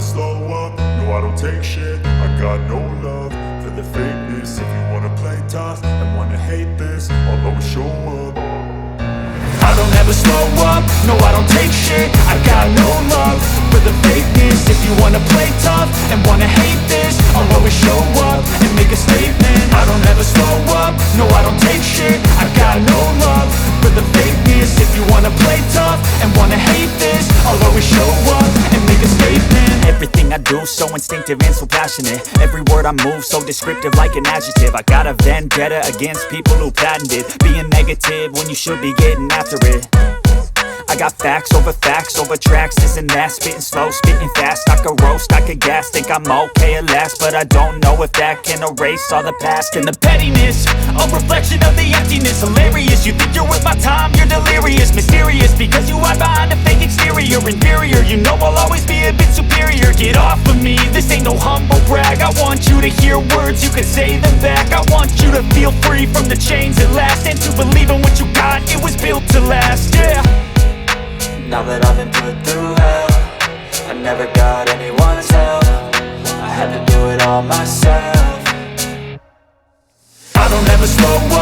slow up, no I don't take shit. I got no love for the fakeness. If you wanna play tough and wanna hate this, I'll always show up. I don't ever slow up, no I don't take shit. I got no love for the fakeness. If you wanna play tough and wanna hate this, I'll always show up and make a statement. I don't ever slow up, no I don't take shit. I got no love for the fakeness. If you wanna play tough and wanna hate this, I'll always show up and make a statement. Everything I do so instinctive and so passionate. Every word I move so descriptive like an adjective. I got a vendetta against people who patented being negative when you should be getting after it. I got facts over tracks, this and that. Spitting slow, spitting fast, I could roast, I could gas. Think I'm okay at last, but I don't know if that can erase all the past. And the pettiness, a reflection of the emptiness. Hilarious, you think you're worth my time, you're delirious. Mysterious, because you hide behind a fake exterior. Inferior, you know I'll always be a bit superior. Get off of me, this ain't no humble brag. I want you to hear words, you can say them back. I want you to feel free from the chains at last, and to believe in what you got, it was built to last, yeah. Now that I've been put through hell, I never got anyone's help. I had to do it all myself.